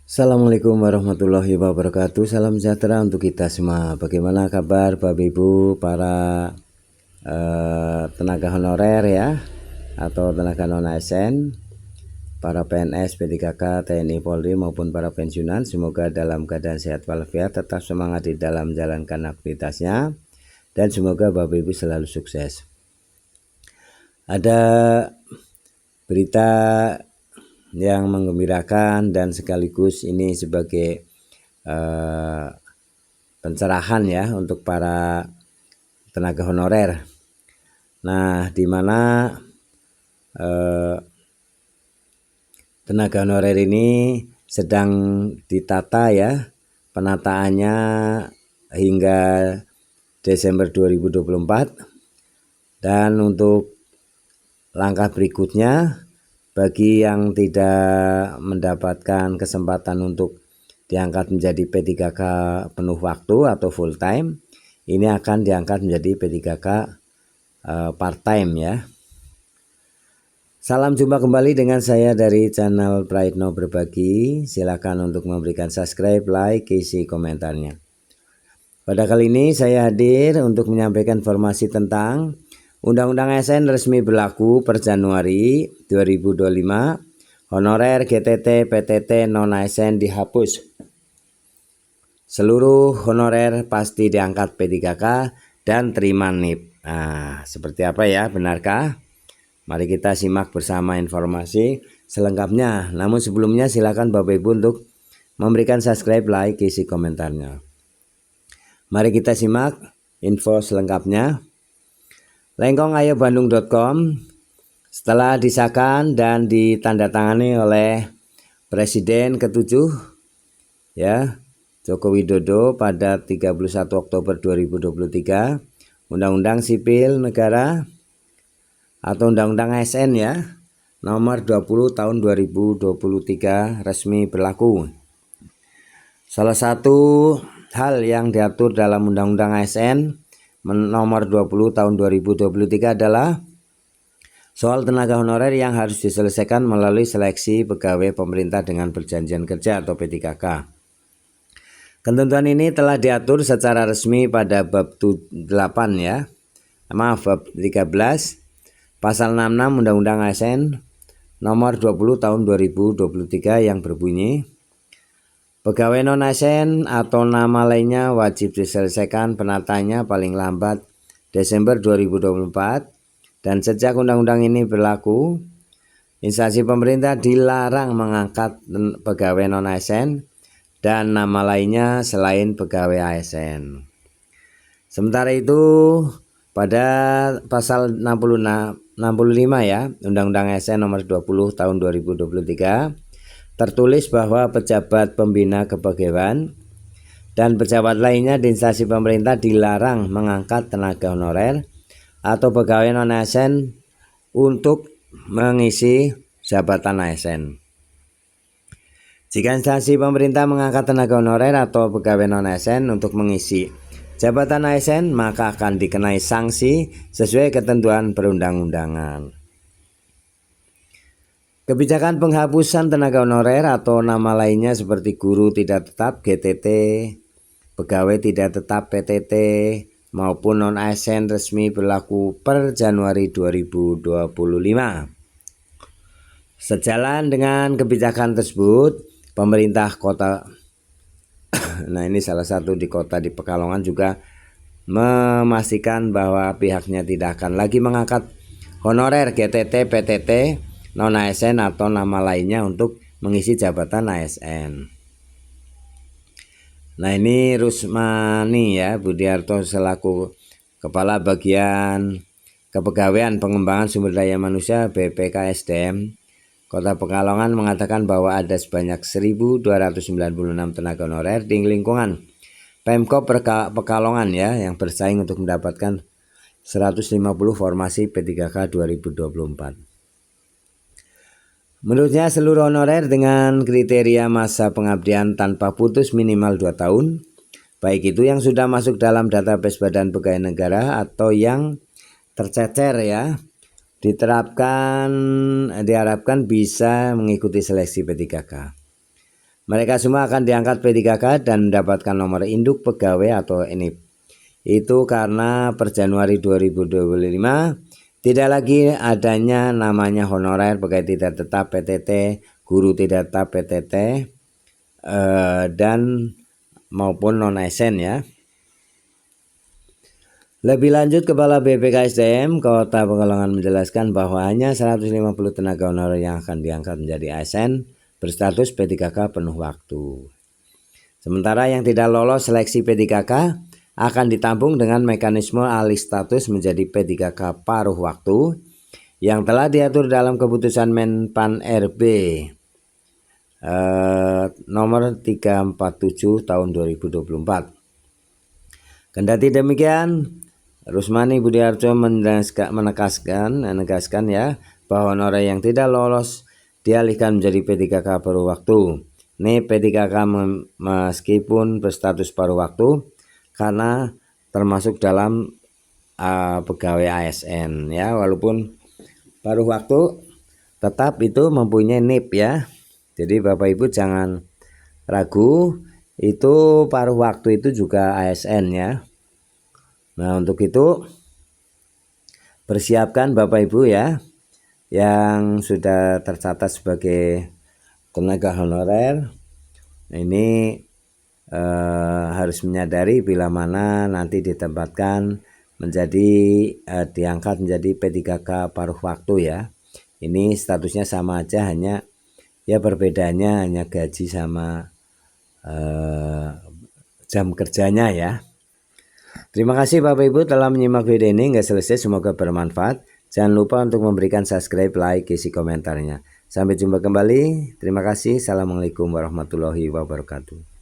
Assalamualaikum warahmatullahi wabarakatuh. Salam sejahtera untuk kita semua. Bagaimana kabar Bapak Ibu para tenaga honorer ya, atau tenaga non ASN, para PNS, P3K, TNI, Polri maupun para pensiunan. Semoga dalam keadaan sehat walafiat, tetap semangat di dalam menjalankan aktivitasnya, dan semoga Bapak Ibu selalu sukses. Ada berita yang menggembirakan dan sekaligus ini sebagai pencerahan ya untuk para tenaga honorer. Nah, di mana tenaga honorer ini sedang ditata ya, penataannya hingga Desember 2024, dan untuk langkah berikutnya bagi yang tidak mendapatkan kesempatan untuk diangkat menjadi P3K penuh waktu atau full time, ini akan diangkat menjadi P3K part time ya. Salam jumpa kembali dengan saya dari channel Praitno Berbagi. Silakan untuk memberikan subscribe, like, isi komentarnya. Pada kali ini saya hadir untuk menyampaikan informasi tentang Undang-Undang ASN resmi berlaku per Januari 2025. Honorer, GTT, PTT, non-ASN dihapus. Seluruh honorer pasti diangkat P3K dan terima NIP. Nah, seperti apa ya, benarkah? Mari kita simak bersama informasi selengkapnya. Namun sebelumnya silakan Bapak Ibu untuk memberikan subscribe, like, isi komentarnya. Mari kita simak info selengkapnya. Lengkongayobandung.com setelah disahkan dan ditandatangani oleh Presiden ke-7 ya, Joko Widodo pada 31 Oktober 2023, Undang-Undang Sipil Negara atau Undang-Undang ASN ya, nomor 20 tahun 2023 resmi berlaku. Salah satu hal yang diatur dalam Undang-Undang ASN nomor 20 tahun 2023 adalah soal tenaga honorer yang harus diselesaikan melalui seleksi pegawai pemerintah dengan perjanjian kerja atau P3K. Ketentuan ini telah diatur secara resmi pada bab 8 ya. Bab 13 pasal 66 Undang-Undang ASN nomor 20 tahun 2023 yang berbunyi, pegawai non-ASN atau nama lainnya wajib diselesaikan penataannya paling lambat Desember 2024, dan sejak undang-undang ini berlaku, instansi pemerintah dilarang mengangkat pegawai non-ASN dan nama lainnya selain pegawai ASN. Sementara itu, pada pasal 65 ya, Undang-Undang ASN nomor 20 tahun 2023 tertulis bahwa pejabat pembina kepegawaian dan pejabat lainnya di instansi pemerintah dilarang mengangkat tenaga honorer atau pegawai non-ASN untuk mengisi jabatan ASN. Jika instansi pemerintah mengangkat tenaga honorer atau pegawai non-ASN untuk mengisi jabatan ASN, maka akan dikenai sanksi sesuai ketentuan perundang-undangan. Kebijakan penghapusan tenaga honorer atau nama lainnya seperti guru tidak tetap GTT, pegawai tidak tetap PTT, maupun non-ASN resmi berlaku per Januari 2025. Sejalan dengan kebijakan tersebut, pemerintah kota nah ini salah satu di kota di Pekalongan juga memastikan bahwa pihaknya tidak akan lagi mengangkat honorer GTT, PTT, non-ASN atau nama lainnya untuk mengisi jabatan ASN. Nah, ini Rusmani ya Budiarto selaku Kepala Bagian Kepegawaian Pengembangan Sumber Daya Manusia BPKSDM Kota Pekalongan mengatakan bahwa ada sebanyak 1.296 tenaga honorer di lingkungan Pemkop Pekalongan ya yang bersaing untuk mendapatkan 150 formasi P3K 2024. Menurutnya seluruh honorer dengan kriteria masa pengabdian tanpa putus minimal 2 tahun, baik itu yang sudah masuk dalam database Badan Pegawai Negara atau yang tercecer ya, diharapkan bisa mengikuti seleksi P3K. Mereka semua akan diangkat P3K dan mendapatkan nomor induk pegawai atau NIP. Itu karena per Januari 2025 tidak lagi adanya namanya honorer pegawai tidak tetap PTT, guru tidak tetap PTT, dan maupun non ASN ya. Lebih lanjut, Kepala BPKSDM Kota Pekalongan menjelaskan bahwa hanya 150 tenaga honorer yang akan diangkat menjadi ASN berstatus P3K penuh waktu. Sementara yang tidak lolos seleksi P3K akan ditampung dengan mekanisme alih status menjadi P3K paruh waktu yang telah diatur dalam keputusan Menpan RB nomor 347 tahun 2024. Kendati demikian, Rusmani Budiarto menegaskan ya bahwa honorer yang tidak lolos dialihkan menjadi P3K paruh waktu. Ini P3K meskipun berstatus paruh waktu karena termasuk dalam pegawai ASN ya, walaupun paruh waktu tetap itu mempunyai NIP ya. Jadi Bapak Ibu jangan ragu, itu paruh waktu itu juga ASN ya. Nah, untuk itu persiapkan Bapak Ibu ya yang sudah tercatat sebagai tenaga honorer. Ini harus menyadari bila mana nanti ditempatkan menjadi diangkat menjadi P3K paruh waktu ya. Ini statusnya sama aja, hanya ya perbedaannya hanya gaji sama jam kerjanya ya. Terima kasih Bapak Ibu telah menyimak video ini hingga selesai, semoga bermanfaat. Jangan lupa untuk memberikan subscribe, like, isi komentarnya. Sampai jumpa kembali. Terima kasih. Assalamualaikum warahmatullahi wabarakatuh.